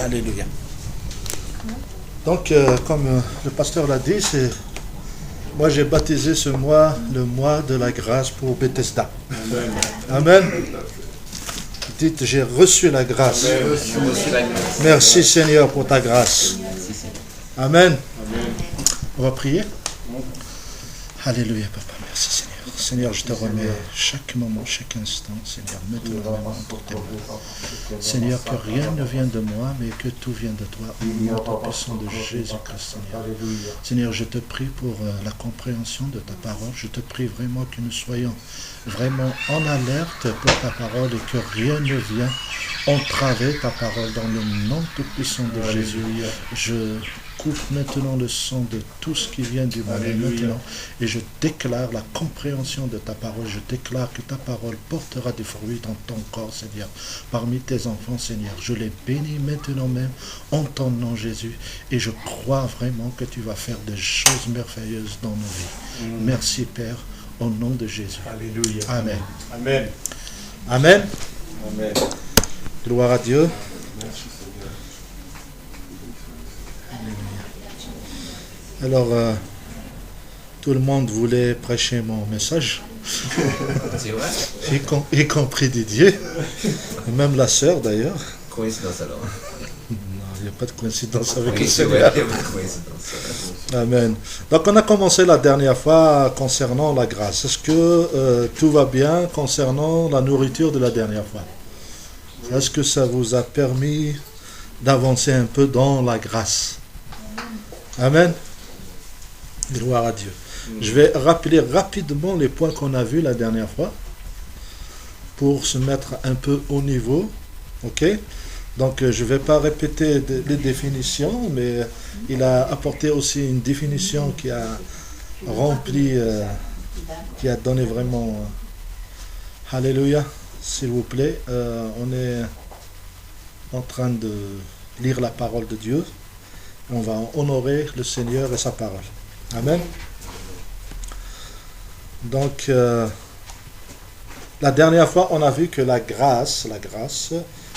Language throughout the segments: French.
Alléluia. Donc, comme le pasteur l'a dit, moi j'ai baptisé ce mois le mois de la grâce pour Bethesda. Amen. Amen. Dites, j'ai reçu la grâce. Merci Seigneur pour ta grâce. Amen. On va prier. Alléluia, Papa. Merci Seigneur. Seigneur, je te remets chaque moment, chaque instant, Seigneur, mets-toi vraiment pour tes mains. Seigneur, que rien ne vienne de moi, mais que tout vienne de toi, au nom puissant de Jésus-Christ, Seigneur. Seigneur, je te prie pour la compréhension de ta parole. Je te prie vraiment que nous soyons vraiment en alerte pour ta parole et que rien ne vienne entraver ta parole dans le nom tout puissant de Jésus. Je coupe maintenant le son de tout ce qui vient du mal maintenant et je déclare la compréhension de ta parole. Je déclare que ta parole portera des fruits dans ton corps, Seigneur, parmi tes enfants, Seigneur. Je les bénis maintenant même en ton nom, Jésus, et je crois vraiment que tu vas faire des choses merveilleuses dans nos vies. Merci, Père, au nom de Jésus. Alléluia. Amen. Amen. Amen. Amen. Gloire à Dieu. Merci, Seigneur. Alors, tout le monde voulait prêcher mon message, y compris Didier, et même la sœur d'ailleurs. Coïncidence alors. Non, il n'y a pas de coïncidence avec le Seigneur. Amen. Donc, on a commencé la dernière fois concernant la grâce. Est-ce que tout va bien concernant la nourriture de la dernière fois? Est-ce que ça vous a permis d'avancer un peu dans la grâce? Amen. Gloire à Dieu. Je vais rappeler rapidement les points qu'on a vus la dernière fois pour se mettre un peu au niveau. Ok? Donc, je ne vais pas répéter les définitions, mais il a apporté aussi une définition qui a rempli, qui a donné vraiment... Alléluia, s'il vous plaît. On est en train de lire la parole de Dieu. On va honorer le Seigneur et sa parole. Amen. Donc, la dernière fois, on a vu que la grâce,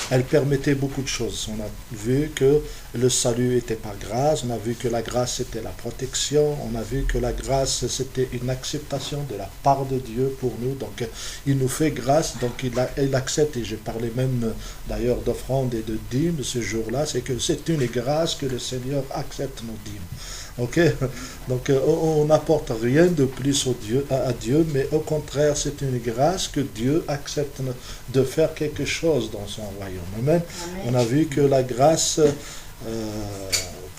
elle permettait beaucoup de choses. On a vu que le salut était par grâce, on a vu que la grâce c'était la protection, on a vu que la grâce c'était une acceptation de la part de Dieu pour nous. Donc il nous fait grâce, donc il accepte, et je parlais même d'ailleurs d'offrande et de dîmes ce jour-là, c'est que c'est une grâce que le Seigneur accepte nos dîmes. Ok, donc on n'apporte rien de plus à Dieu, mais au contraire, c'est une grâce que Dieu accepte de faire quelque chose dans son royaume. Amen. On a vu que la grâce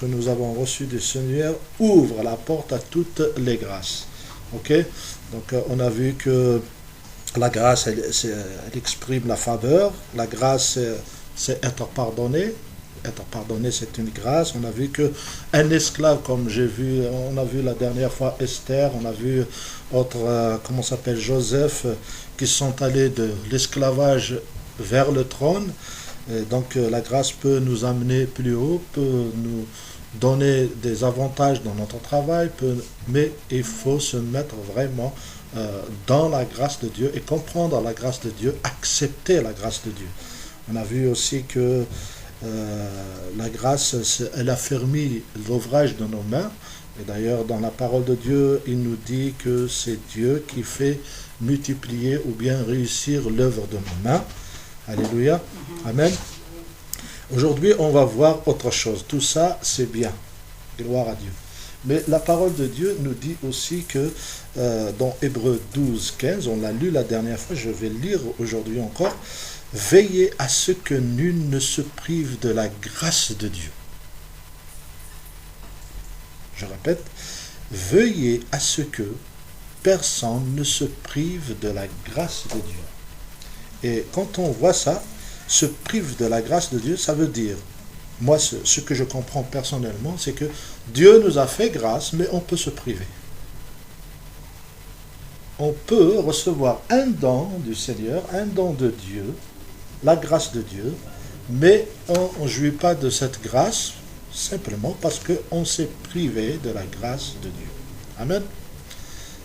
que nous avons reçue du Seigneur ouvre la porte à toutes les grâces. Ok, donc on a vu que la grâce, elle exprime la faveur. La grâce, c'est être pardonné. Être pardonné, c'est une grâce. On a vu qu'un esclave, comme on a vu la dernière fois Esther, on a vu Joseph, qui sont allés de l'esclavage vers le trône. Et donc la grâce peut nous amener plus haut, peut nous donner des avantages dans notre travail, mais il faut se mettre vraiment dans la grâce de Dieu et comprendre la grâce de Dieu, accepter la grâce de Dieu. On a vu aussi que la grâce, elle affermit l'ouvrage de nos mains. Et d'ailleurs, dans la parole de Dieu, il nous dit que c'est Dieu qui fait multiplier ou bien réussir l'œuvre de nos mains. Alléluia. Amen. Aujourd'hui, on va voir autre chose. Tout ça, c'est bien. Gloire à Dieu. Mais la parole de Dieu nous dit aussi que dans Hébreux 12, 15, on l'a lu la dernière fois, je vais le lire aujourd'hui encore. Veillez à ce que nul ne se prive de la grâce de Dieu. Je répète, veillez à ce que personne ne se prive de la grâce de Dieu. Et quand on voit ça, se prive de la grâce de Dieu, ça veut dire, moi ce que je comprends personnellement, c'est que Dieu nous a fait grâce, mais on peut se priver. On peut recevoir un don du Seigneur, un don de Dieu, la grâce de Dieu, mais on ne jouit pas de cette grâce simplement parce qu'on s'est privé de la grâce de Dieu. Amen.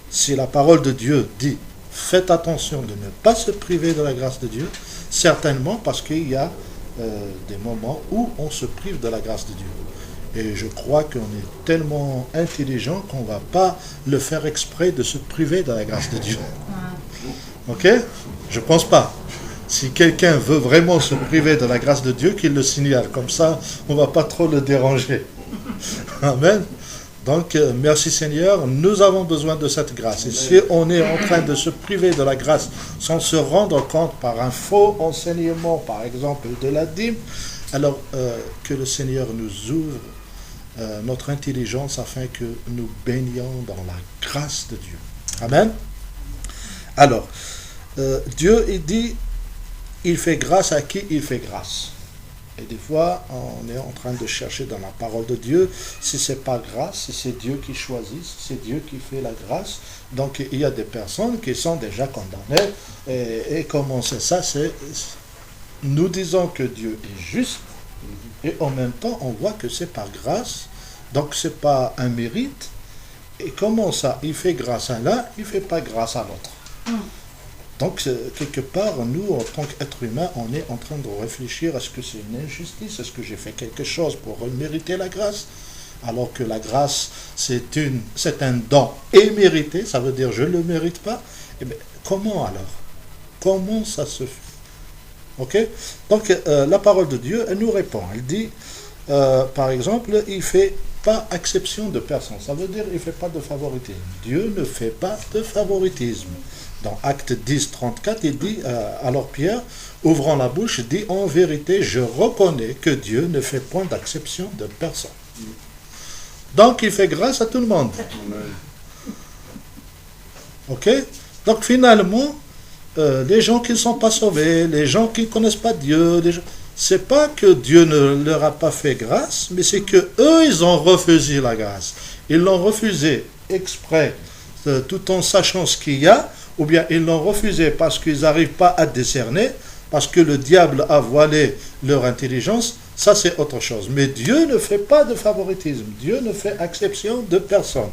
Si la parole de Dieu dit faites attention de ne pas se priver de la grâce de Dieu, certainement parce qu'il y a des moments où on se prive de la grâce de Dieu. Et je crois qu'on est tellement intelligent qu'on ne va pas le faire exprès de se priver de la grâce de Dieu. Ok? Je ne pense pas. Si quelqu'un veut vraiment se priver de la grâce de Dieu, qu'il le signale. Comme ça, on ne va pas trop le déranger. Amen. Donc, merci Seigneur, nous avons besoin de cette grâce. Et si on est en train de se priver de la grâce sans se rendre compte par un faux enseignement, par exemple de la dîme, alors que le Seigneur nous ouvre notre intelligence afin que nous baignions dans la grâce de Dieu. Amen. Alors, Dieu, il dit, il fait grâce à qui il fait grâce. Et des fois, on est en train de chercher dans la parole de Dieu, si ce n'est pas grâce, si c'est Dieu qui choisit, si c'est Dieu qui fait la grâce. Donc, il y a des personnes qui sont déjà condamnées. Et comment c'est ça? Nous disons que Dieu est juste, et en même temps, on voit que c'est par grâce, donc ce n'est pas un mérite. Et comment ça? Il fait grâce à l'un, il ne fait pas grâce à l'autre. Donc, quelque part, nous, en tant qu'êtres humains, on est en train de réfléchir, est-ce que c'est une injustice? Est-ce que j'ai fait quelque chose pour mériter la grâce? Alors que la grâce, c'est un don immérité, ça veut dire je ne le mérite pas. Eh bien, comment alors? Comment ça se fait? Ok? Donc, la parole de Dieu, elle nous répond. Elle dit, par exemple, il ne fait pas exception de personne. Ça veut dire il ne fait pas de favoritisme. Dieu ne fait pas de favoritisme. Dans Acte 10, 34, il dit, alors Pierre, ouvrant la bouche, dit, en vérité, je reconnais que Dieu ne fait point d'acception de personne. Donc, il fait grâce à tout le monde. Ok? Donc, finalement, les gens qui ne sont pas sauvés, les gens qui ne connaissent pas Dieu, c'est pas que Dieu ne leur a pas fait grâce, mais c'est que eux, ils ont refusé la grâce. Ils l'ont refusé exprès, tout en sachant ce qu'il y a, ou bien ils l'ont refusé parce qu'ils n'arrivent pas à discerner, parce que le diable a voilé leur intelligence, ça c'est autre chose. Mais Dieu ne fait pas de favoritisme, Dieu ne fait exception de personne.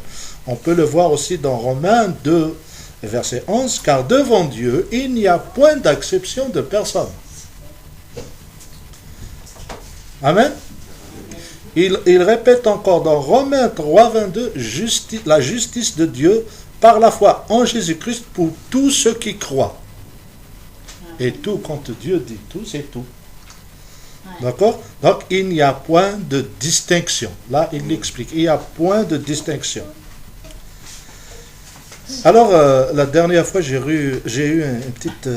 On peut le voir aussi dans Romains 2, verset 11, car devant Dieu, il n'y a point d'acception de personne. Amen. Il répète encore dans Romains 3, 22, la justice de Dieu par la foi en Jésus-Christ pour tous ceux qui croient. Et tout, quand Dieu dit tout, c'est tout. D'accord? Donc, il n'y a point de distinction. Là, il l'explique. Il n'y a point de distinction. Alors, la dernière fois, j'ai eu une petite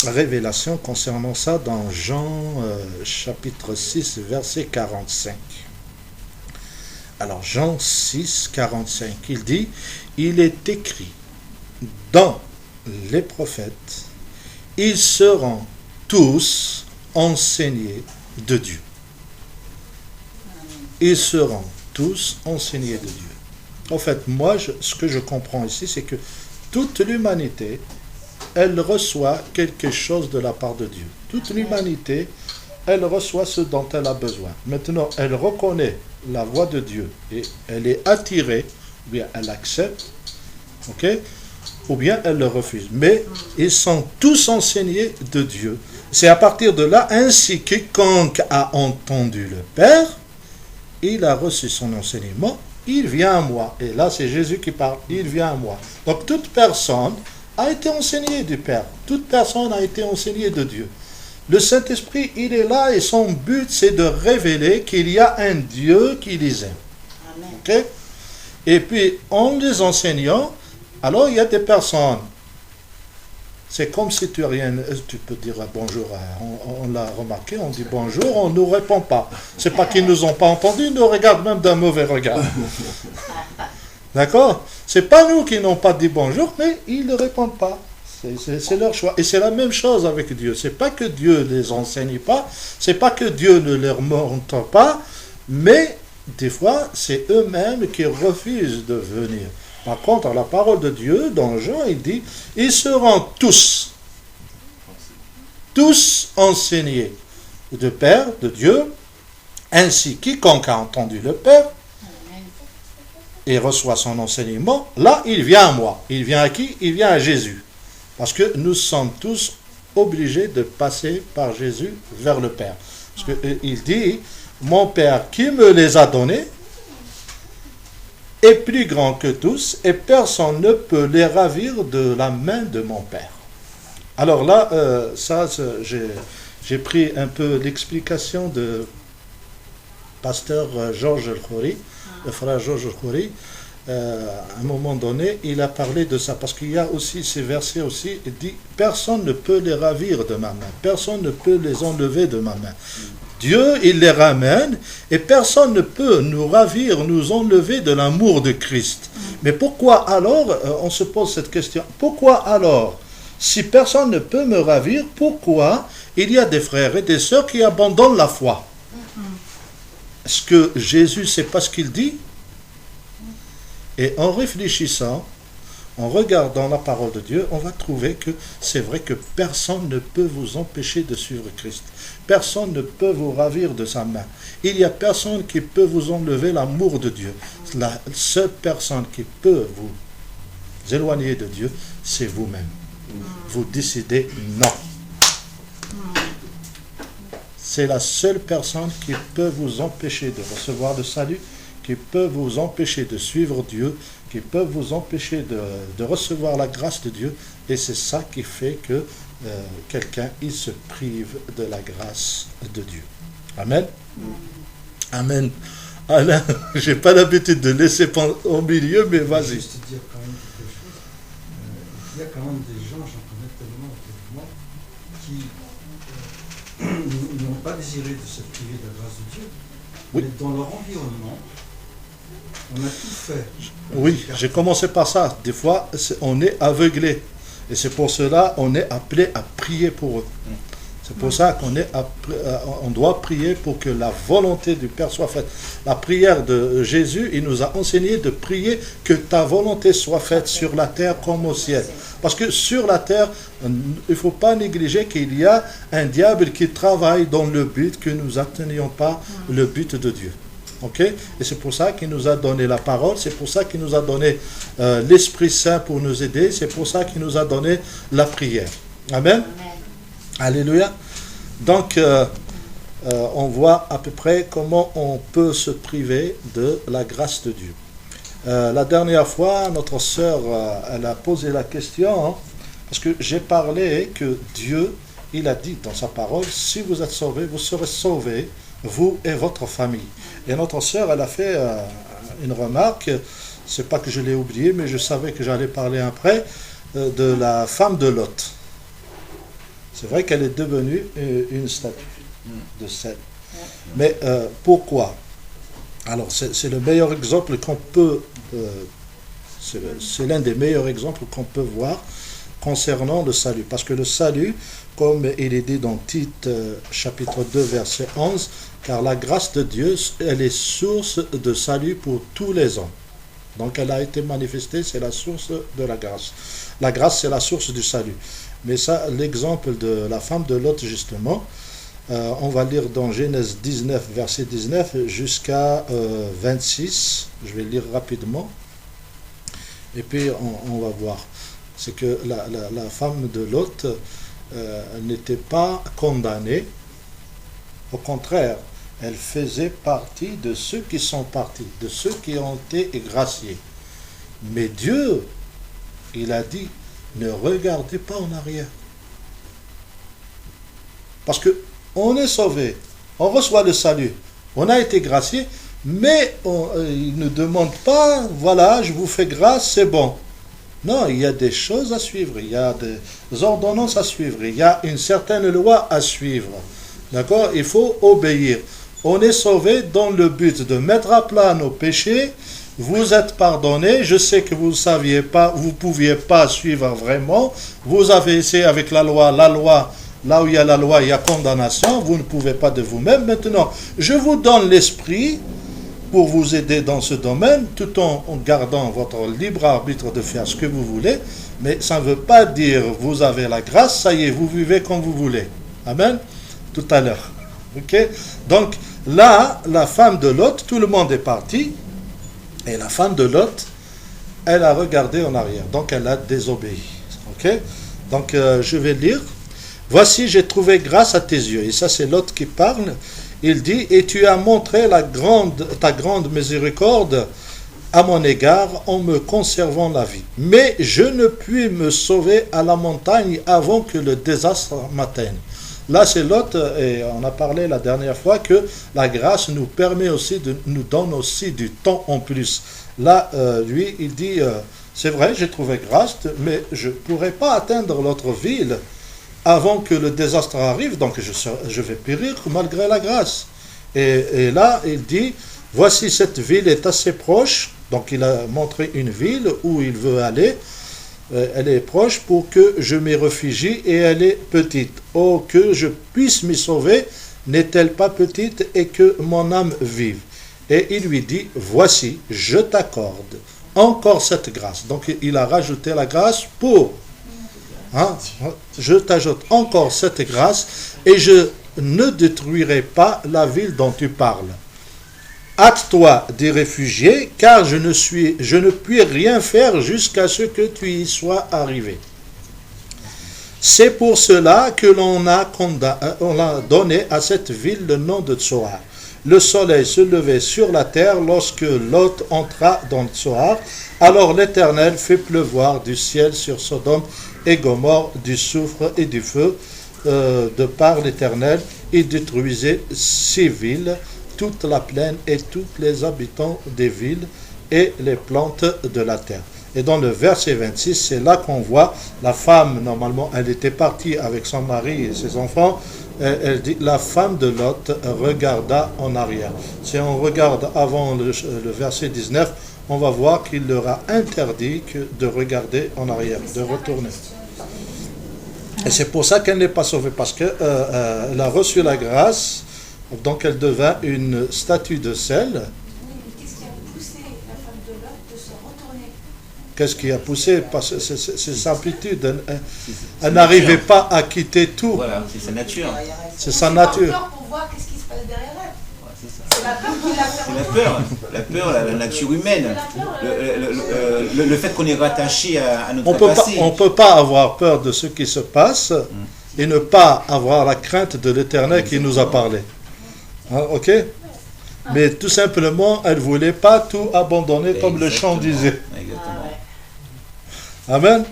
révélation concernant ça dans Jean chapitre 6, verset 45. Alors, Jean 6, 45, il dit, il est écrit dans les prophètes, ils seront tous enseignés de Dieu. Ils seront tous enseignés de Dieu. En fait, moi, ce que je comprends ici, c'est que toute l'humanité, elle reçoit quelque chose de la part de Dieu. Toute l'humanité, elle reçoit ce dont elle a besoin. Maintenant, elle reconnaît la voix de Dieu et elle est attirée, ou bien elle accepte, ok, ou bien elle le refuse. Mais ils sont tous enseignés de Dieu. C'est à partir de là, ainsi quiconque a entendu le Père, il a reçu son enseignement, il vient à moi. Et là, c'est Jésus qui parle, il vient à moi. Donc toute personne a été enseignée du Père. Toute personne a été enseignée de Dieu. Le Saint-Esprit, il est là et son but, c'est de révéler qu'il y a un Dieu qui les aime. Okay? Et puis, en les enseignant, alors il y a des personnes. C'est comme si tu peux dire bonjour. On l'a remarqué, on dit bonjour, on ne nous répond pas. C'est pas qu'ils ne nous ont pas entendus, ils nous regardent même d'un mauvais regard. D'accord? C'est pas nous qui n'ont pas dit bonjour, mais ils ne répondent pas. C'est leur choix. Et c'est la même chose avec Dieu. C'est pas que Dieu ne les enseigne pas, c'est pas que Dieu ne leur montre pas, mais des fois, c'est eux-mêmes qui refusent de venir. Par contre, la parole de Dieu, dans Jean, il dit, ils seront tous enseignés de Père, de Dieu, ainsi quiconque a entendu le Père et reçoit son enseignement, là, il vient à moi. Il vient à qui? Il vient à Jésus. Parce que nous sommes tous obligé de passer par Jésus vers le Père. Parce qu'il dit, mon Père qui me les a donnés est plus grand que tous et personne ne peut les ravir de la main de mon Père. Alors là, j'ai pris un peu l'explication de pasteur Georges El-Khouri, le frère Georges El-Khouri. À un moment donné, il a parlé de ça, parce qu'il y a aussi ces versets aussi, il dit, personne ne peut les ravir de ma main, personne ne peut les enlever de ma main. Dieu, il les ramène, et personne ne peut nous ravir, nous enlever de l'amour de Christ. Mais pourquoi alors, on se pose cette question, pourquoi alors, si personne ne peut me ravir, pourquoi il y a des frères et des sœurs qui abandonnent la foi? Est-ce que Jésus, c'est pas ce qu'il dit? Et en réfléchissant, en regardant la parole de Dieu, on va trouver que c'est vrai que personne ne peut vous empêcher de suivre Christ. Personne ne peut vous ravir de sa main. Il n'y a personne qui peut vous enlever l'amour de Dieu. La seule personne qui peut vous éloigner de Dieu, c'est vous-même. Vous décidez non. C'est la seule personne qui peut vous empêcher de recevoir le salut, qui peut vous empêcher de suivre Dieu, qui peut vous empêcher de recevoir la grâce de Dieu. Et c'est ça qui fait que quelqu'un, il se prive de la grâce de Dieu. Amen. Amen. Alain, j'ai pas l'habitude de laisser au milieu, mais vas-y. Je vais juste dire quand même quelque chose. Il y a quand même des gens, j'en connais tellement autour de moi, qui n'ont pas désiré de se priver de la grâce de Dieu. Oui. Mais dans leur environnement, on a tout fait. Oui, j'ai commencé par ça. Des fois, on est aveuglé. Et c'est pour cela qu'on est appelé à prier pour eux. C'est pour ça qu'on doit prier pour que la volonté du Père soit faite. La prière de Jésus, il nous a enseigné de prier que ta volonté soit faite sur la terre comme au ciel. Parce que sur la terre, il ne faut pas négliger qu'il y a un diable qui travaille dans le but que nous n'atteignions pas le but de Dieu. Okay? Et c'est pour ça qu'il nous a donné la parole, c'est pour ça qu'il nous a donné l'Esprit Saint pour nous aider, c'est pour ça qu'il nous a donné la prière. Amen. Alléluia. Donc, on voit à peu près comment on peut se priver de la grâce de Dieu. La dernière fois, notre sœur, elle a posé la question, hein, parce que j'ai parlé que Dieu, il a dit dans sa parole, si vous êtes sauvés, vous serez sauvés, vous et votre famille. Et notre sœur, elle a fait une remarque, c'est pas que je l'ai oublié, mais je savais que j'allais parler après, de la femme de Lot. C'est vrai qu'elle est devenue une statue de sel. Mais pourquoi? Alors, c'est le meilleur exemple qu'on peut, c'est l'un des meilleurs exemples qu'on peut voir concernant le salut. Parce que le salut, comme il est dit dans Tite, chapitre 2, verset 11, car la grâce de Dieu, elle est source de salut pour tous les hommes. Donc, elle a été manifestée, c'est la source de la grâce. La grâce, c'est la source du salut. Mais ça, l'exemple de la femme de Lot, justement, on va lire dans Genèse 19, verset 19, jusqu'à 26. Je vais lire rapidement. Et puis, on va voir. C'est que la femme de Lot n'était pas condamnée. Au contraire, elle faisait partie de ceux qui sont partis, de ceux qui ont été graciés. Mais Dieu, il a dit, ne regardez pas en arrière. Parce que on est sauvé, on reçoit le salut, on a été gracié, mais il ne demande pas, voilà, je vous fais grâce, c'est bon. Non, il y a des choses à suivre, il y a des ordonnances à suivre, il y a une certaine loi à suivre. D'accord? Il faut obéir. On est sauvé dans le but de mettre à plat nos péchés. Vous êtes pardonnés. Je sais que vous ne saviez pas, vous ne pouviez pas suivre vraiment. Vous avez essayé avec la loi, là où il y a la loi, il y a condamnation. Vous ne pouvez pas de vous-même. Maintenant, je vous donne l'esprit pour vous aider dans ce domaine, tout en gardant votre libre arbitre de faire ce que vous voulez. Mais ça ne veut pas dire vous avez la grâce, ça y est, vous vivez comme vous voulez. Amen. Tout à l'heure. Ok? Donc, là, la femme de Lot, tout le monde est parti. Et la femme de Lot, elle a regardé en arrière. Donc, elle a désobéi. Ok? Donc, je vais lire voici, j'ai trouvé grâce à tes yeux. Et ça, c'est Lot qui parle. Il dit, et tu as montré ta grande miséricorde à mon égard en me conservant la vie. Mais je ne puis me sauver à la montagne avant que le désastre m'atteigne. Là, c'est Lot, et on a parlé la dernière fois que la grâce nous permet aussi, nous donne aussi du temps en plus. Là, lui, il dit, c'est vrai, j'ai trouvé grâce, mais je ne pourrai pas atteindre l'autre ville avant que le désastre arrive, donc je vais périr malgré la grâce. Et là, il dit, voici cette ville est assez proche, donc il a montré une ville où il veut aller, elle est proche pour que je m'y réfugie et elle est petite. Oh, que je puisse m'y sauver, n'est-elle pas petite et que mon âme vive. Et il lui dit, voici, je t'accorde encore cette grâce. Donc il a rajouté la grâce pour, je t'ajoute encore cette grâce et je ne détruirai pas la ville dont tu parles. Hâte-toi d'y réfugier, car je ne puis rien faire jusqu'à ce que tu y sois arrivé. C'est pour cela que l'on a donné à cette ville le nom de Tsoar. Le soleil se levait sur la terre lorsque Lot entra dans Tsoar. Alors l'Éternel fait pleuvoir du ciel sur Sodome et Gomorrhe du soufre et du feu. De par l'Éternel, il détruisait ces villes, toute la plaine et tous les habitants des villes et les plantes de la terre. Et dans le verset 26, c'est là qu'on voit la femme, normalement, elle était partie avec son mari et ses enfants. Elle dit, la femme de Lot regarda en arrière. Si on regarde avant le verset 19, on va voir qu'il leur a interdit de regarder en arrière, de retourner. Et c'est pour ça qu'elle n'est pas sauvée, parce qu'elle a reçu la grâce, donc elle devint une statue de sel. Qu'est-ce qui a poussé la femme de Lot de se retourner? Qu'est-ce qui a poussé? Parce que c'est sa habitude. Elle n'arrivait pas à quitter tout. Voilà, c'est sa nature. C'est sa nature. Encore pour voir qu'est-ce qui se passe derrière elle. Ouais, c'est ça. C'est la peur qui l'a fait C'est la retourner. peur, la nature humaine. Le fait qu'on est rattaché à notre passé. On ne peut pas avoir peur de ce qui se passe et ne pas avoir la crainte de l'Éternel qui nous a parlé. Ok? Mais tout simplement, elle ne voulait pas tout abandonner comme le chant disait. Exactement. Amen.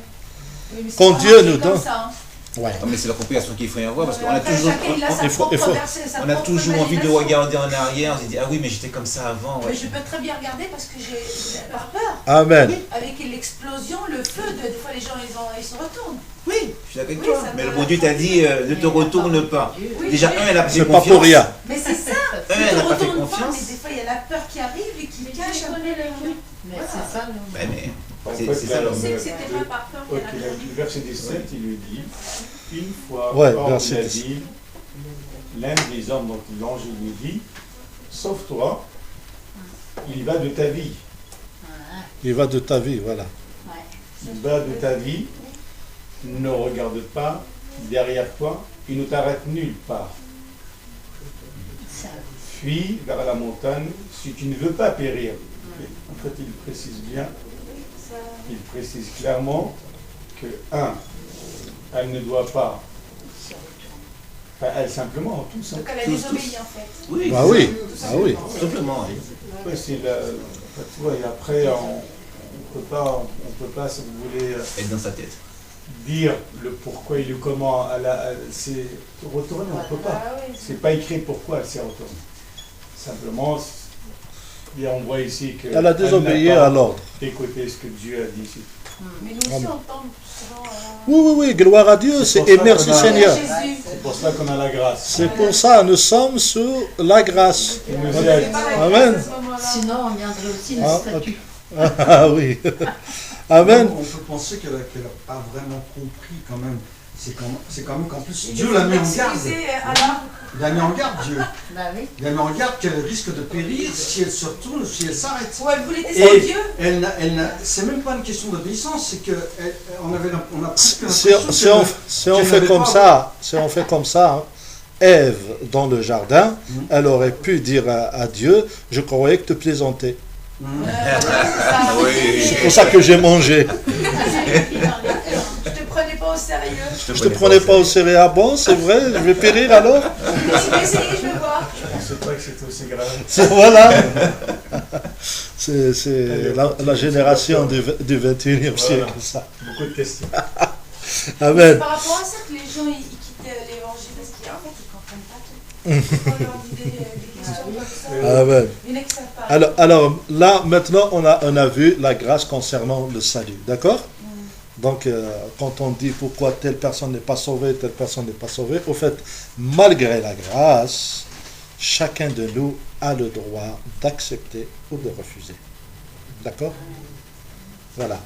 Oui, mais c'est Quand pas Dieu marqué nous comme donne. ça, hein. Ouais. Non, mais c'est la compréhension qu'il faut y avoir, parce qu'on a Après, toujours, chacun, il a sa il faut- propre verset, sa on a propre toujours envie de imagination. regarder en arrière, on se dit ah oui mais j'étais comme ça avant. Mais Ouais. je peux très bien regarder parce que j'ai par peur. Amen. Avec l'explosion, le feu, des fois les gens ils se retournent. Oui, je suis d'accord avec Oui, toi. ça Mais me- le bon Dieu t'a dit ne te retourne pas. Oui, Déjà, oui. un, elle a pas fait C'est pas confiance. pour rien. Mais c'est ça. Elle Ne n'a te pas fait retourne pas, confiance. mais des fois il y a la peur qui arrive et qui cache un peu le. Mais c'est ça, non? Ouais, mais En c'est fait, ça là, l'homme. C'est que c'était pas par peur Ok, qu'elle a le verset 17, il lui dit, une fois, Ouais, hors de verset la 17. ville, l'un des hommes dont l'ange lui dit, sauve-toi, il va de ta vie. Il va de ta vie, voilà. Il va de ta vie, ne regarde pas derrière toi, il ne t'arrête nulle part. Fuis vers la montagne si tu ne veux pas périr. En fait, il précise bien, il précise clairement que, elle ne doit pas, enfin, elle simplement, tout Donc simplement. elle a désobéi en fait. Oui, Ah oui, ah oui. tout simplement. Oui. Ouais, c'est la, tu vois, et après, on peut pas, si vous voulez, Être dans sa tête. dire le pourquoi et le comment. C'est retourner, on ne peut pas. Ah oui. C'est pas écrit pourquoi elle s'est retournée. Simplement, et on voit ici que Elle a désobéi n'a pas à l'ordre. écouté ce que Dieu a dit ici. Mais nous aussi on tombe souvent. Oui, gloire à Dieu. C'est pour Et ça merci qu'on a- Seigneur. Jésus. C'est pour cela qu'on a la grâce. C'est pour ça nous sommes sous la grâce. Il nous C'est aide. pas la Amen. grâce à ce moment-là. Sinon, on viendrait aussi une Ah, statue. Ah oui. Amen. On peut penser qu'elle n'a pas vraiment compris quand même. C'est quand même qu'en plus, Dieu l'a mis en garde. Excusez, alors. Il l'a mis en garde, Dieu. Bah oui. Il l'a mis en garde qu'elle risque de périr si elle se retourne, si elle s'arrête. Ou elle voulait tester Dieu. C'est même pas une question d'obéissance, c'est qu'on on a presque Si l'impression on fait comme ça, hein, Ève dans le jardin, elle aurait pu dire à Dieu, je croyais que tu plaisantais. Oui. C'est pour ça que j'ai mangé. Je te prenais pas au sérieux. sérieux. Je te prenais pas au sérieux. Ah bon, c'est vrai, je vais périr alors? Je vais essayer, je vais voir. Je ne pensais pas que c'était aussi grave. Voilà. C'est la génération du 21e siècle, ça. Beaucoup de questions. Amen. Par rapport à ça que les gens ils quittent l'évangile parce qu'en fait ils ne comprennent pas tout. On leur dit des questions comme ça. Amen. Il y en a qui savent pas. Alors là, maintenant, on a vu la grâce concernant le salut. D'accord? Donc, quand on dit pourquoi telle personne n'est pas sauvée, telle personne n'est pas sauvée, au fait, malgré la grâce, chacun de nous a le droit d'accepter ou de refuser. D'accord? Voilà.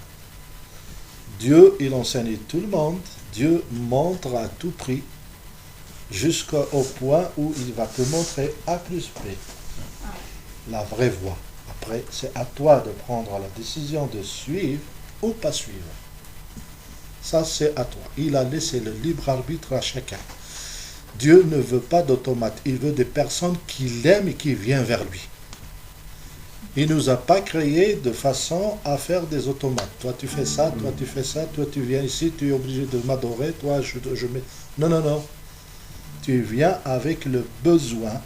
Dieu, il enseigne tout le monde. Dieu montre à tout prix jusqu'au point où il va te montrer A plus B. La vraie voie. Après, c'est à toi de prendre la décision de suivre ou pas suivre. Ça, c'est à toi. Il a laissé le libre arbitre à chacun. Dieu ne veut pas d'automates. Il veut des personnes qui l'aiment et qui viennent vers lui. Il ne nous a pas créés de façon à faire des automates. Toi, tu fais ça, toi, tu fais ça, toi, tu viens ici, tu es obligé de m'adorer, toi, je mets... Non, non, non. Tu viens avec le besoin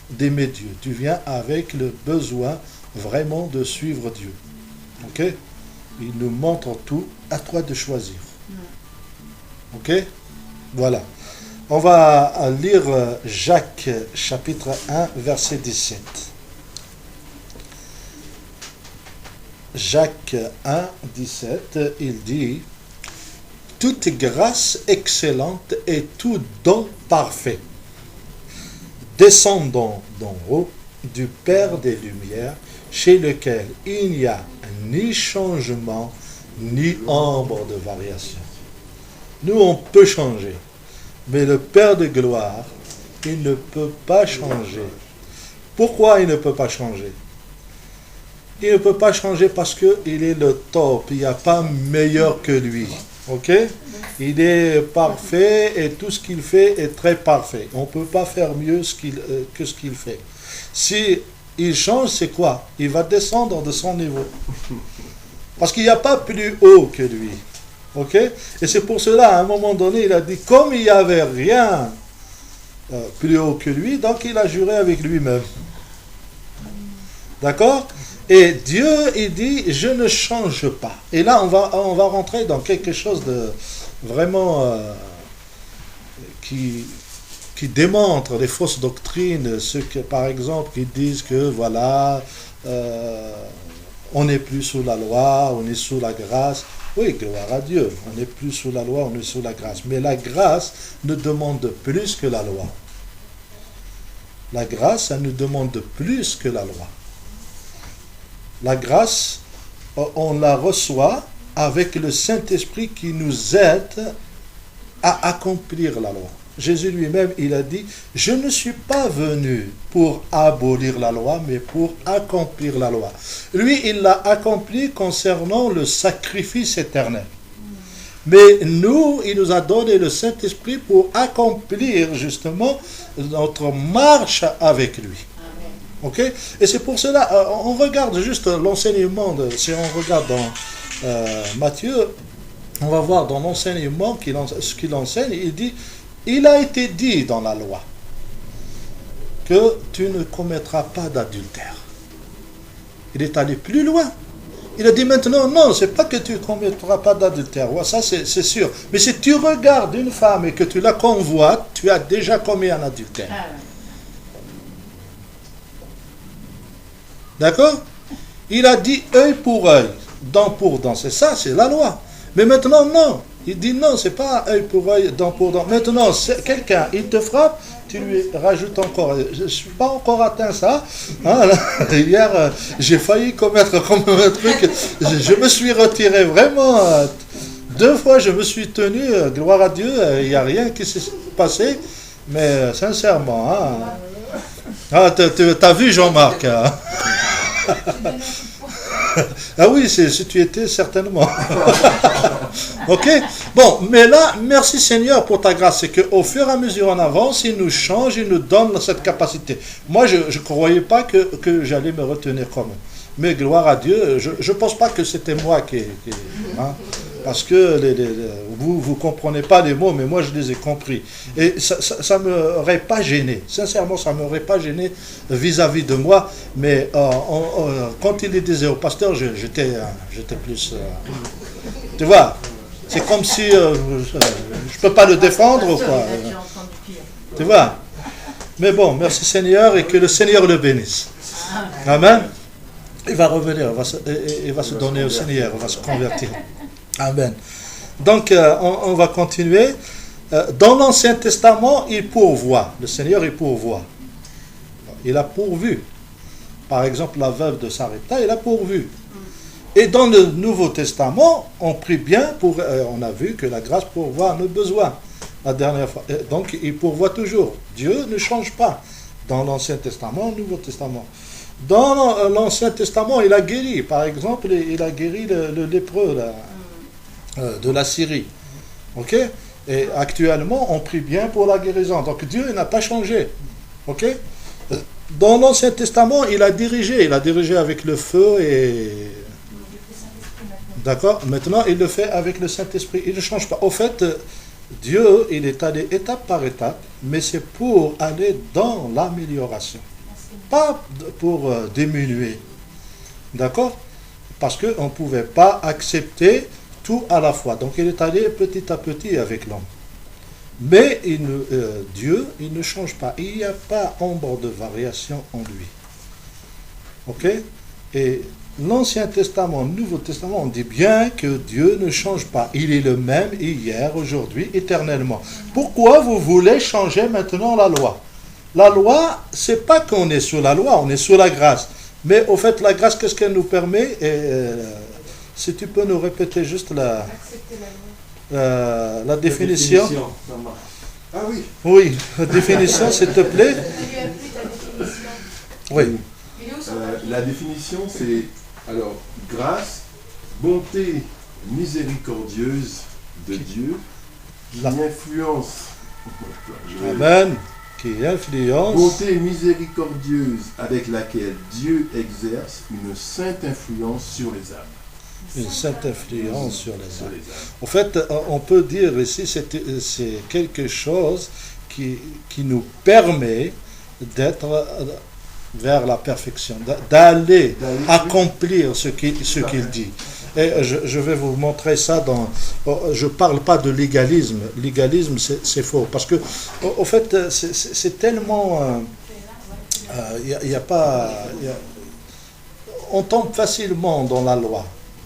d'aimer Dieu. Tu viens avec le besoin vraiment de suivre Dieu. Ok? Il nous montre tout, à toi de choisir. Ok? Voilà. On va lire Jacques chapitre 1 verset 17. Jacques 1, 17, il dit « Toute grâce excellente et tout don parfait, descendant d'en haut du Père des Lumières, chez lequel il n'y a ni changement, ni ombre de variation. » Nous, on peut changer, mais le Père de gloire, il ne peut pas changer. Pourquoi il ne peut pas changer? Il ne peut pas changer parce qu'il est le top, il n'y a pas meilleur que lui. Ok? Il est parfait et tout ce qu'il fait est très parfait. On ne peut pas faire mieux que ce qu'il fait. Si il change, c'est quoi? Il va descendre de son niveau. Parce qu'il n'y a pas plus haut que lui. Ok? Et c'est pour cela, à un moment donné, il a dit, comme il n'y avait rien plus haut que lui, donc il a juré avec lui-même. D'accord? Et Dieu, il dit, je ne change pas. Et là, on va rentrer dans quelque chose de vraiment qui démontre les fausses doctrines, ceux que, par exemple, qui disent que, voilà, on n'est plus sous la loi, on est sous la grâce. Oui, gloire à Dieu, on n'est plus sous la loi, on est sous la grâce. Mais la grâce ne demande plus que la loi. La grâce, ça nous demande plus que la loi. La grâce, on la reçoit avec le Saint-Esprit qui nous aide à accomplir la loi. Jésus lui-même, il a dit, je ne suis pas venu pour abolir la loi, mais pour accomplir la loi. Lui, il l'a accompli concernant le sacrifice éternel. Mais nous, il nous a donné le Saint-Esprit pour accomplir justement notre marche avec lui. Ok? Et c'est pour cela, on regarde juste l'enseignement, si on regarde dans Matthieu, on va voir dans l'enseignement ce qu'il enseigne, il dit, il a été dit dans la loi que tu ne commettras pas d'adultère. Il est allé plus loin. Il a dit maintenant, non, c'est pas que tu ne commettras pas d'adultère. Ouais, ça, c'est sûr. Mais si tu regardes une femme et que tu la convoites, tu as déjà commis un adultère. D'accord? Il a dit œil pour œil, dent pour dent. C'est ça, c'est la loi. Mais maintenant, non. Il dit non, c'est pas œil pour œil, dent pour dent. Maintenant, quelqu'un, il te frappe, tu lui rajoutes encore. Je ne suis pas encore atteint ça. Hein, là, hier, j'ai failli commettre comme un truc. Je me suis retiré vraiment. 2 fois, je me suis tenu. Gloire à Dieu, il n'y a rien qui s'est passé. Mais sincèrement, t'as vu Jean-Marc, hein? Ah oui, si tu étais certainement. Ok? Bon, mais là, merci Seigneur pour ta grâce. C'est qu'au fur et à mesure on avance, il nous change, il nous donne cette capacité. Moi, je ne croyais pas que j'allais me retenir comme. Mais gloire à Dieu, je ne pense pas que c'était moi qui hein? Parce que vous ne comprenez pas les mots, mais moi je les ai compris. Et ça ne m'aurait pas gêné. Sincèrement, ça ne m'aurait pas gêné vis-à-vis de moi. Mais quand il les disait au pasteur, j'étais plus... tu vois, c'est comme si je ne peux pas le défendre ou quoi. Tu vois. Mais bon, merci Seigneur et que le Seigneur le bénisse. Amen. Il va revenir, il va se donner au Seigneur, il va se convertir. Amen. Donc, on va continuer. Dans l'Ancien Testament, il pourvoit. Le Seigneur, il pourvoit. Il a pourvu. Par exemple, la veuve de Sarepta, il a pourvu. Et dans le Nouveau Testament, on prie bien on a vu que la grâce pourvoit nos besoins. La dernière fois. Donc, il pourvoit toujours. Dieu ne change pas. Dans l'Ancien Testament, le Nouveau Testament. Dans l'Ancien Testament, il a guéri. Par exemple, il a guéri le lépreux de la Syrie. Ok? Et actuellement, on prie bien pour la guérison. Donc Dieu n'a pas changé. Ok? Dans l'Ancien Testament, il a dirigé avec le feu et... D'accord? Maintenant, il le fait avec le Saint-Esprit. Il ne change pas. Au fait, Dieu, il est allé étape par étape, mais c'est pour aller dans l'amélioration. Pas pour diminuer. D'accord? Parce qu'on ne pouvait pas accepter tout à la fois. Donc il est allé petit à petit avec l'homme. Mais Dieu, il ne change pas. Il n'y a pas ombre de variation en lui. Ok? Et l'Ancien Testament, le Nouveau Testament, on dit bien que Dieu ne change pas. Il est le même hier, aujourd'hui, éternellement. Pourquoi vous voulez changer maintenant la loi? La loi, c'est pas qu'on est sous la loi, on est sous la grâce. Mais au fait, la grâce, qu'est-ce qu'elle nous permet? Si tu peux nous répéter juste la définition. Ah oui. Oui, la définition, s'il te plaît. Oui. La définition, c'est alors grâce, bonté miséricordieuse de Dieu qui influence. Amen. Qui influence. Bonté miséricordieuse avec laquelle Dieu exerce une sainte influence sur les âmes. Une sainte influence sur les âmes. En fait, on peut dire ici, c'est quelque chose qui nous permet d'être vers la perfection, d'aller accomplir ce qu'il dit. Et je vais vous montrer ça je ne parle pas de légalisme. Légalisme, c'est faux. Parce que, au fait, c'est tellement... on tombe facilement dans la loi.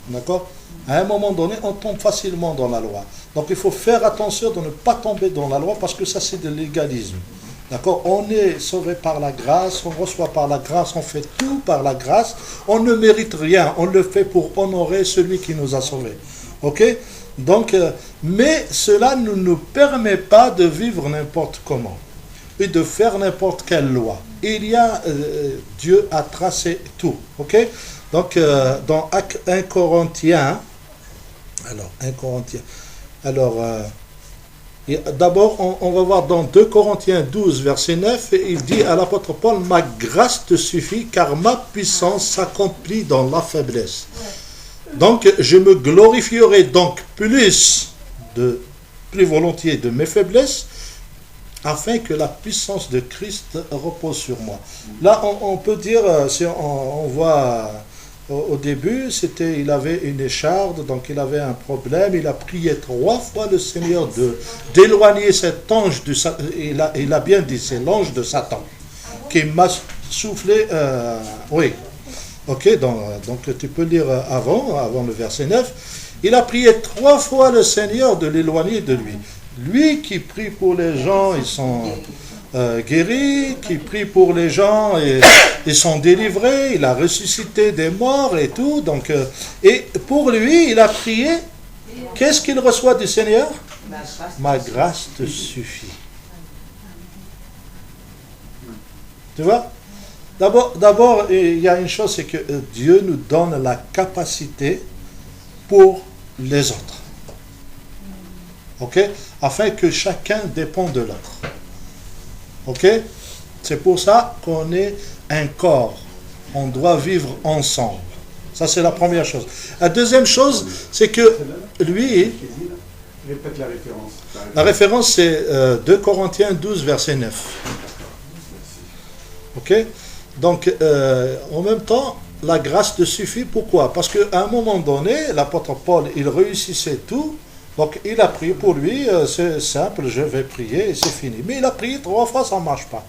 D'accord? À un moment donné, on tombe facilement dans la loi. Donc, il faut faire attention de ne pas tomber dans la loi parce que ça, c'est de légalisme. D'accord? On est sauvé par la grâce, on reçoit par la grâce, on fait tout par la grâce. On ne mérite rien, on le fait pour honorer celui qui nous a sauvés. Ok? Donc, mais cela ne nous permet pas de vivre n'importe comment et de faire n'importe quelle loi. Dieu a tracé tout. Ok? Donc, dans 1 Corinthiens, d'abord, on va voir dans 2 Corinthiens 12, verset 9, il dit à l'apôtre Paul, « Ma grâce te suffit, car ma puissance s'accomplit dans la faiblesse. Donc, je me glorifierai donc plus volontiers de mes faiblesses, afin que la puissance de Christ repose sur moi. » Là, on peut dire, si on voit... Au début, il avait une écharde, donc il avait un problème. Il a prié 3 fois le Seigneur d'éloigner cet ange. Il a bien dit, c'est l'ange de Satan qui m'a soufflé. Oui, ok, donc tu peux lire avant le verset 9. Il a prié 3 fois le Seigneur de l'éloigner de lui. Lui qui prie pour les gens, ils sont... guéri, qui prie pour les gens et ils sont délivrés, il a ressuscité des morts et tout. Donc, et pour lui, il a prié. Qu'est-ce qu'il reçoit du Seigneur? Ma grâce te suffit. Tu vois? D'abord, il y a une chose, c'est que Dieu nous donne la capacité pour les autres. Ok? Afin que chacun dépend de l'autre. Ok? C'est pour ça qu'on est un corps. On doit vivre ensemble. Ça, c'est la première chose. La deuxième chose, c'est que lui, Répète la référence. la référence, c'est 2 Corinthiens 12, verset 9. Ok? Donc, en même temps, la grâce te suffit. Pourquoi? Parce qu'à un moment donné, l'apôtre Paul, il réussissait tout. Donc, il a prié pour lui. C'est simple, je vais prier et c'est fini. Mais il a prié 3 fois, ça ne marche pas.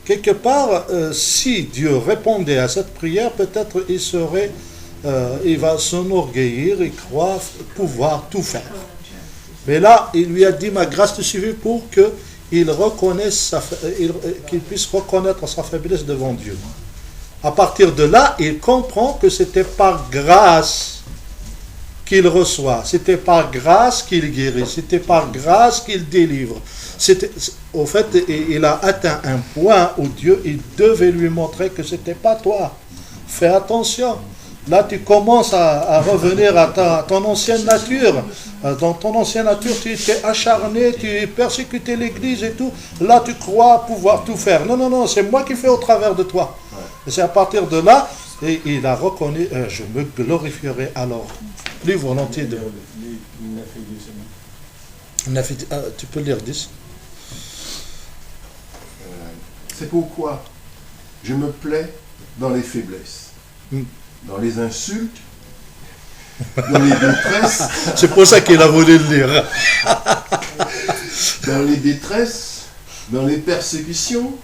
Quelque part, si Dieu répondait à cette prière, peut-être il va s'enorgueillir et croire pouvoir tout faire. Mais là, il lui a dit, ma grâce te suffit pour qu'il puisse reconnaître sa faiblesse devant Dieu. À partir de là, il comprend que c'était par grâce qu'il reçoit, c'était par grâce qu'il guérit, c'était par grâce qu'il délivre. Au fait, il a atteint un point où Dieu, il devait lui montrer que ce n'était pas toi. Fais attention. Là, tu commences à revenir à ton ancienne nature. Dans ton ancienne nature, tu étais acharné, tu persécutais l'Église et tout. Là, tu crois pouvoir tout faire. Non, non, non, c'est moi qui fais au travers de toi. Et c'est à partir de là, et il a reconnu, je me glorifierai alors plus volontiers de... Tu peux lire 10. C'est pourquoi je me plais dans les faiblesses, dans les insultes, dans les détresses. C'est pour ça qu'il a voulu le lire. Dans les détresses, dans les persécutions,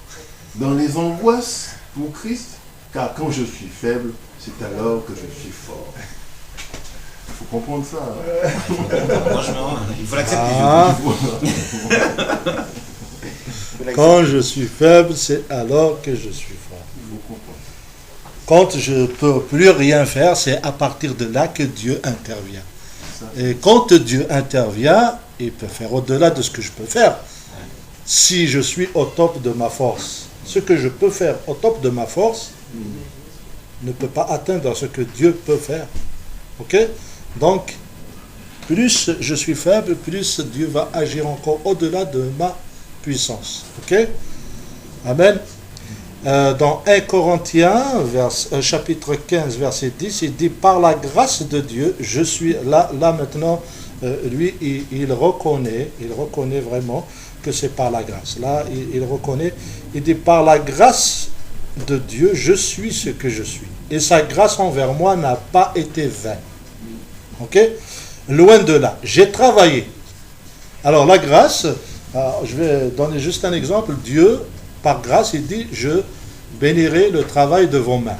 dans les angoisses pour Christ, car quand je suis faible, c'est alors que je suis fort. Il faut comprendre ça. Franchement, il faut l'accepter. Quand je suis faible, c'est alors que je suis fort. Quand je ne peux plus rien faire, c'est à partir de là que Dieu intervient. Et quand Dieu intervient, il peut faire au-delà de ce que je peux faire. Si je suis au top de ma force, ce que je peux faire au top de ma force ne peut pas atteindre ce que Dieu peut faire. Ok? Donc, plus je suis faible, plus Dieu va agir encore au-delà de ma puissance. Ok? Amen. Dans 1 Corinthiens, chapitre 15, verset 10, il dit, par la grâce de Dieu, je suis là maintenant, lui, il reconnaît vraiment que c'est par la grâce. Là, il reconnaît, il dit, par la grâce de Dieu, je suis ce que je suis. Et sa grâce envers moi n'a pas été vaine. Ok? Loin de là. J'ai travaillé. Alors, la grâce, je vais donner juste un exemple. Dieu, par grâce, il dit, je bénirai le travail de vos mains.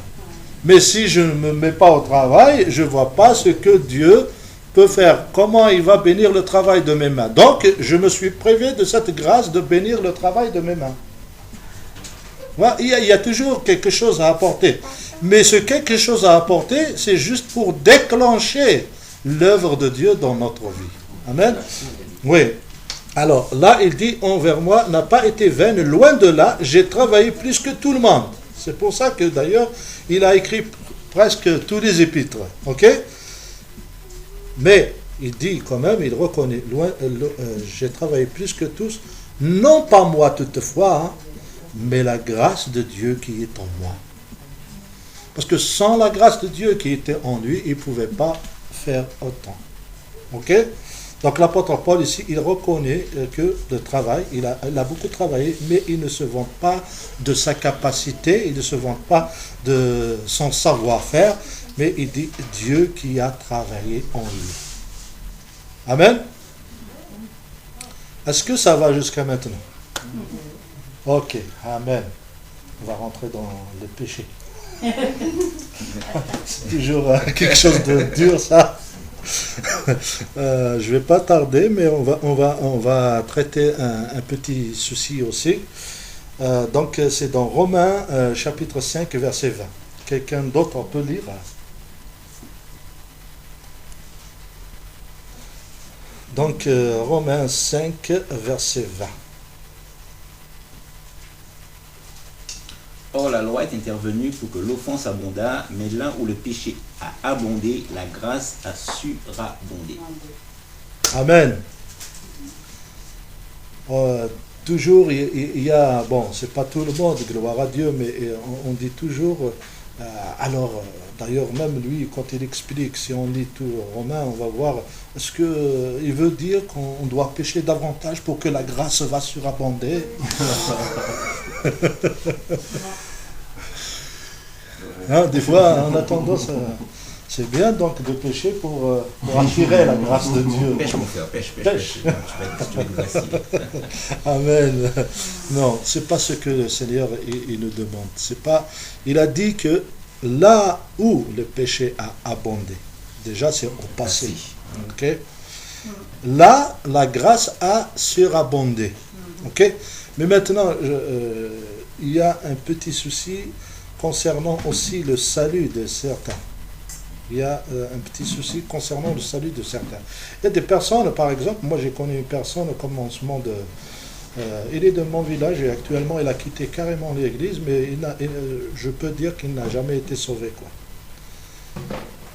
Mais si je ne me mets pas au travail, je ne vois pas ce que Dieu peut faire. Comment il va bénir le travail de mes mains? Donc, je me suis privé de cette grâce de bénir le travail de mes mains. Il y a toujours quelque chose à apporter. Mais ce quelque chose à apporter, c'est juste pour déclencher l'œuvre de Dieu dans notre vie. Amen. Oui. Alors là, il dit, envers moi n'a pas été vaine, loin de là, j'ai travaillé plus que tout le monde. C'est pour ça que d'ailleurs, il a écrit presque tous les épîtres. Ok? Mais il dit quand même, il reconnaît, j'ai travaillé plus que tous, non pas moi toutefois, mais la grâce de Dieu qui est en moi. Parce que sans la grâce de Dieu qui était en lui, il ne pouvait pas faire autant. Ok? Donc l'apôtre Paul ici, il reconnaît que le travail, il a beaucoup travaillé, mais il ne se vante pas de sa capacité, il ne se vante pas de son savoir-faire, mais il dit Dieu qui a travaillé en lui. Amen? Est-ce que ça va jusqu'à maintenant? Ok, amen. On va rentrer dans le péché. C'est toujours quelque chose de dur, ça. Je ne vais pas tarder, mais on va traiter un petit souci aussi. Donc, c'est dans Romains, chapitre 5, verset 20. Quelqu'un d'autre peut lire? Donc, Romains 5, verset 20. Or, la loi est intervenue pour que l'offense abondât, mais là où le péché a abondé, la grâce a surabondé. Amen. Toujours, il y a, bon, c'est pas tout le monde, gloire à Dieu, mais on dit toujours, D'ailleurs, même lui, quand il explique, si on lit tout Romain, on va voir, est-ce qu'il veut dire qu'on doit pécher davantage pour que la grâce va surabonder? Des fois, on a tendance c'est bien donc de pécher pour attirer la grâce de Dieu. Pêche, mon frère, pêche. Tu vas être facile. Amen. Non, c'est pas ce que le Seigneur il nous demande. C'est pas. Il a dit que là où le péché a abondé, déjà c'est au passé. Ok. Là, la grâce a surabondé. Ok. Mais maintenant, il y a un petit souci concernant aussi le salut de certains. Il y a un petit souci concernant le salut de certains. Il y a des personnes, par exemple, moi j'ai connu une personne au commencement de... il est de mon village et actuellement il a quitté carrément l'église, mais je peux dire qu'il n'a jamais été sauvé, quoi.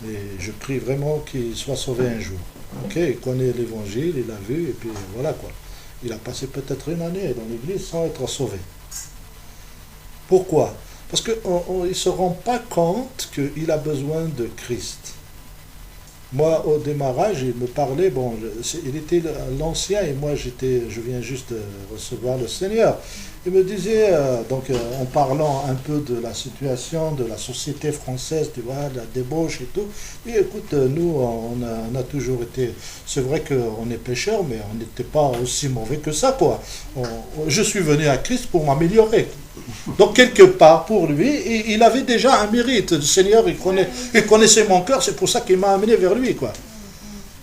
Et je prie vraiment qu'il soit sauvé un jour. Ok, il connaît l'évangile, il l'a vu, et puis voilà quoi. Il a passé peut-être une année dans l'église sans être sauvé. Pourquoi ? Parce qu'il ne se rend pas compte qu'il a besoin de Christ. Moi, au démarrage, il me parlait, il était l'ancien et moi, je viens juste de recevoir le Seigneur. Il me disait, en parlant un peu de la situation de la société française, tu vois, de la débauche et tout, et écoute, nous, on a toujours été, c'est vrai qu'on est pécheurs, mais on n'était pas aussi mauvais que ça, quoi. Je suis venu à Christ pour m'améliorer. Donc, quelque part, pour lui, il avait déjà un mérite. Le Seigneur, il connaissait mon cœur, c'est pour ça qu'il m'a amené vers lui, quoi.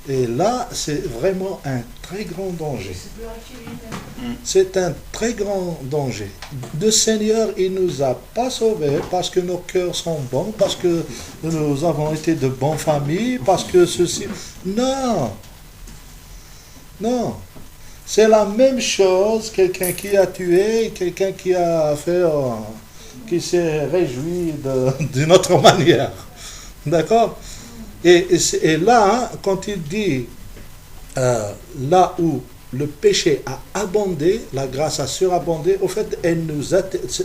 Et là, c'est vraiment un très grand danger. C'est un très grand danger. Le Seigneur, il ne nous a pas sauvés parce que nos cœurs sont bons, parce que nous avons été de bonnes familles, parce que ceci... Non. Non. C'est la même chose, quelqu'un qui a tué, quelqu'un qui a fait... qui s'est réjoui d'une autre manière. D'accord ? Et là, quand il dit là où le péché a abondé, la grâce a surabondé, au fait,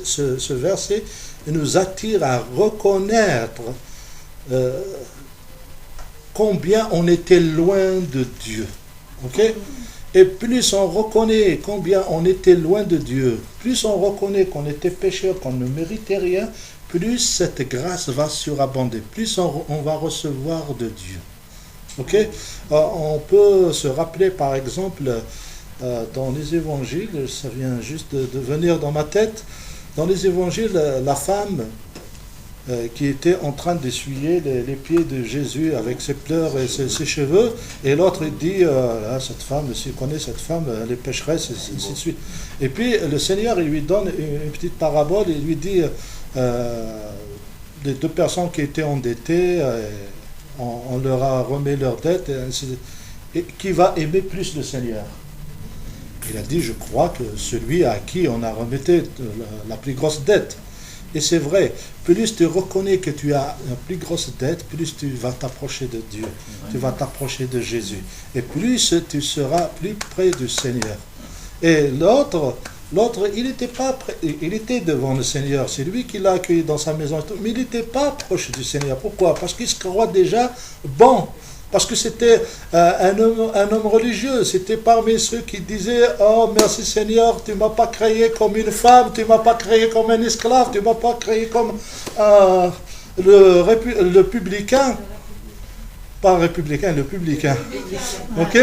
ce verset nous attire à reconnaître combien on était loin de Dieu. Ok ? Et plus on reconnaît combien on était loin de Dieu, plus on reconnaît qu'on était pécheur, qu'on ne méritait rien, plus cette grâce va surabonder, plus on va recevoir de Dieu. Ok ? On peut se rappeler par exemple dans les évangiles, ça vient juste de venir dans ma tête, dans les évangiles, la femme qui était en train d'essuyer les pieds de Jésus avec ses pleurs et ses cheveux, et l'autre dit, cette femme, s'il connaît cette femme, elle est pécheresse, et ainsi de suite. Et puis le Seigneur, il lui donne une petite parabole, il lui dit, les deux personnes qui étaient endettées, on leur a remis leurs dettes, et qui va aimer plus le Seigneur? Il a dit, je crois que celui à qui on a remis la plus grosse dette. Et c'est vrai, plus tu reconnais que tu as la plus grosse dette, plus tu vas t'approcher de Dieu, tu vas t'approcher de Jésus. Et plus tu seras plus près du Seigneur. Et l'autre, il était pas près, il était devant le Seigneur, c'est lui qui l'a accueilli dans sa maison, mais il n'était pas proche du Seigneur. Pourquoi ? Parce qu'il se croit déjà bon. Parce que c'était un homme religieux. C'était parmi ceux qui disaient « Oh, merci Seigneur, tu ne m'as pas créé comme une femme, tu ne m'as pas créé comme un esclave, tu ne m'as pas créé comme le publicain. » Pas républicain, le publicain. Ok ?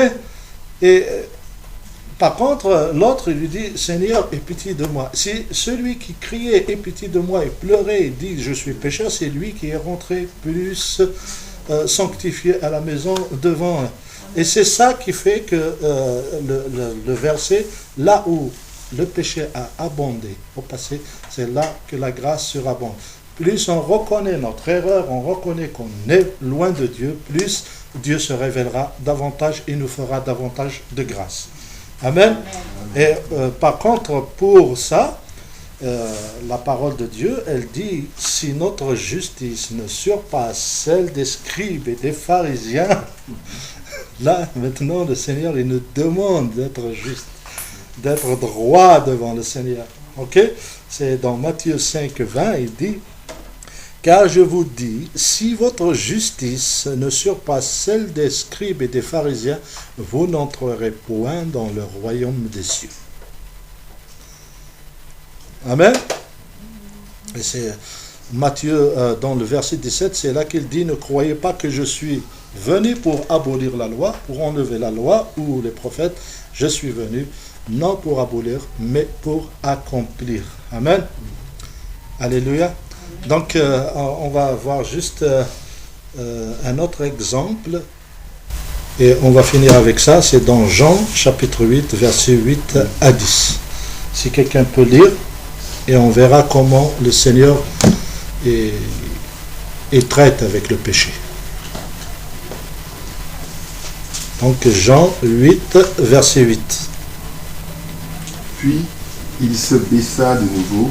Et par contre, l'autre lui dit « Seigneur, aie pitié de moi. » Si celui qui criait « Aie pitié de moi » et pleurait et dit « Je suis pécheur », c'est lui qui est rentré plus... sanctifié à la maison devant. Et c'est ça qui fait que le verset, là où le péché a abondé au passé, c'est là que la grâce surabonde. Plus on reconnaît notre erreur, on reconnaît qu'on est loin de Dieu, plus Dieu se révélera davantage et nous fera davantage de grâce. Amen. Et par contre, pour ça, la parole de Dieu, elle dit, si notre justice ne surpasse celle des scribes et des pharisiens, là, maintenant, le Seigneur, il nous demande d'être juste, d'être droit devant le Seigneur. Ok ? C'est dans Matthieu 5, 20, il dit, Car je vous dis, si votre justice ne surpasse celle des scribes et des pharisiens, vous n'entrerez point dans le royaume des cieux. Amen. Et c'est Matthieu, dans le verset 17, c'est là qu'il dit, ne croyez pas que je suis venu pour abolir la loi, pour enlever la loi ou les prophètes. Je suis venu non pour abolir, mais pour accomplir. Amen. Alléluia. Donc, on va voir juste un autre exemple. Et on va finir avec ça. C'est dans Jean, chapitre 8, versets 8 à 10. Si quelqu'un peut lire, et on verra comment le Seigneur il traite avec le péché. Donc Jean 8, verset 8. Puis il se baissa de nouveau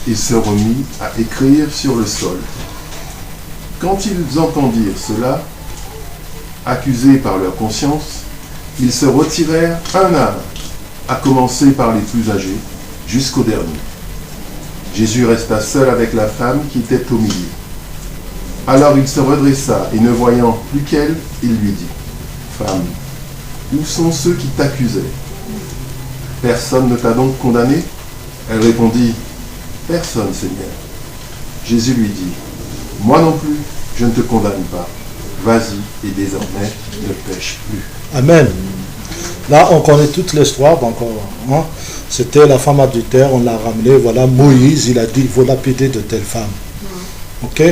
et se remit à écrire sur le sol. Quand ils entendirent cela, accusés par leur conscience, ils se retirèrent un à un, à commencer par les plus âgés, jusqu'au dernier. Jésus resta seul avec la femme qui était au milieu. Alors il se redressa et ne voyant plus qu'elle, il lui dit, « Femme, où sont ceux qui t'accusaient? Personne ne t'a donc condamné ?» Elle répondit, « Personne, Seigneur. » Jésus lui dit, « Moi non plus, je ne te condamne pas. Vas-y et désormais ne pêche plus. » Amen. Là, on connaît toute l'histoire. Donc, c'était la femme adultère, on l'a ramenée. Voilà, Moïse, il a dit, il faut lapider de telle femme. Ok?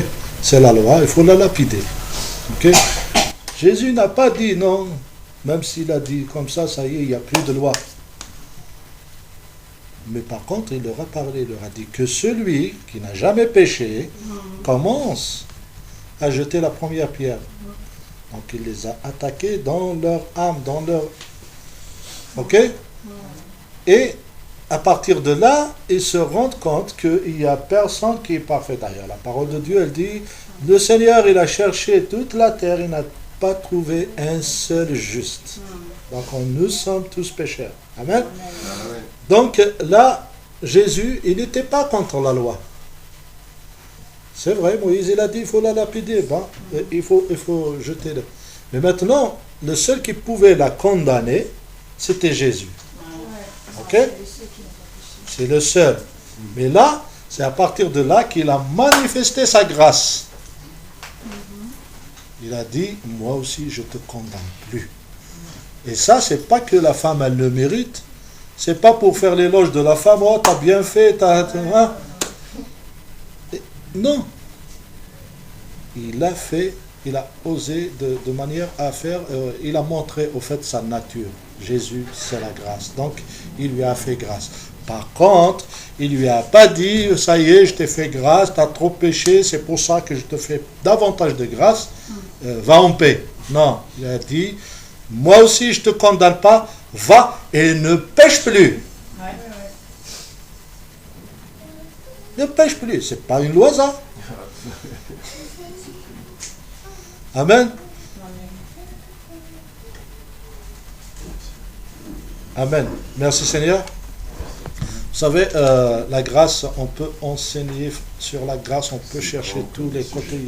C'est la loi, il faut la lapider. Ok? Jésus n'a pas dit non, même s'il a dit comme ça y est, il n'y a plus de loi. Mais par contre, il leur a parlé, il leur a dit que celui qui n'a jamais péché commence à jeter la première pierre. Donc il les a attaqués dans leur âme, dans leur... Ok? Et à partir de là, ils se rendent compte qu'il n'y a personne qui est parfait. D'ailleurs, la parole de Dieu, elle dit, le Seigneur, il a cherché toute la terre, il n'a pas trouvé un seul juste. Donc nous sommes tous pécheurs. Amen. Donc là, Jésus, il n'était pas contre la loi. C'est vrai, Moïse, il a dit, il faut la lapider, il faut jeter. Mais maintenant, le seul qui pouvait la condamner, c'était Jésus. Ok? C'est le seul. Mais là, c'est à partir de là qu'il a manifesté sa grâce. Il a dit, moi aussi, je ne te condamne plus. Et ça, c'est pas que la femme, elle le mérite. C'est pas pour faire l'éloge de la femme, oh, t'as bien fait, hein? Non. Il a fait, il a osé de manière à faire, il a montré au fait sa nature. Jésus, c'est la grâce. Donc, il lui a fait grâce. Par contre, il lui a pas dit, ça y est, je t'ai fait grâce, tu as trop péché, c'est pour ça que je te fais davantage de grâce, va en paix. Non, il a dit, moi aussi je ne te condamne pas, va et ne pêche plus. Ne pêche plus, c'est pas une loi ça. Amen. Amen. Merci Seigneur. Vous savez, la grâce, on peut enseigner sur la grâce, on peut chercher tous les côtés.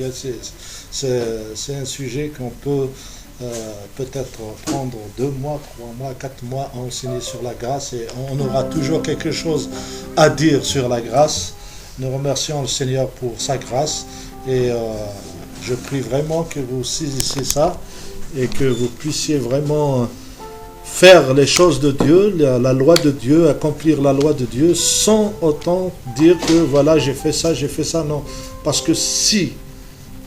C'est un sujet qu'on peut peut-être prendre 2 mois, 3 mois, 4 mois à enseigner sur la grâce et on aura toujours quelque chose à dire sur la grâce. Nous remercions le Seigneur pour sa grâce et je prie vraiment que vous saisissiez ça et que vous puissiez vraiment faire les choses de Dieu, la loi de Dieu, accomplir la loi de Dieu, sans autant dire que voilà, j'ai fait ça, non. Parce que si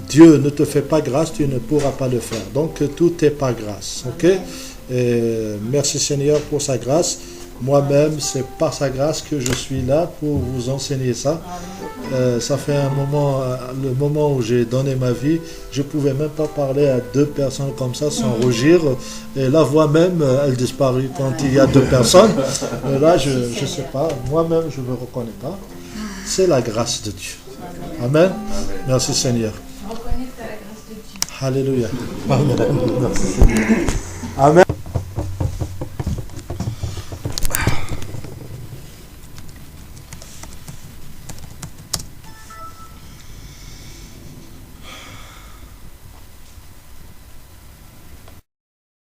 Dieu ne te fait pas grâce, tu ne pourras pas le faire. Donc tout est par grâce. Ok? Et merci Seigneur pour sa grâce. Moi-même, c'est par sa grâce que je suis là pour vous enseigner ça. Ça fait un moment, le moment où j'ai donné ma vie, je ne pouvais même pas parler à 2 personnes comme ça sans rougir. Et la voix même, elle disparut quand il y a 2 personnes. Et là, je ne sais pas, moi-même, je ne me reconnais pas. C'est la grâce de Dieu. Amen. Merci Seigneur. Reconnaître la grâce de Dieu. Alléluia. Amen. Amen.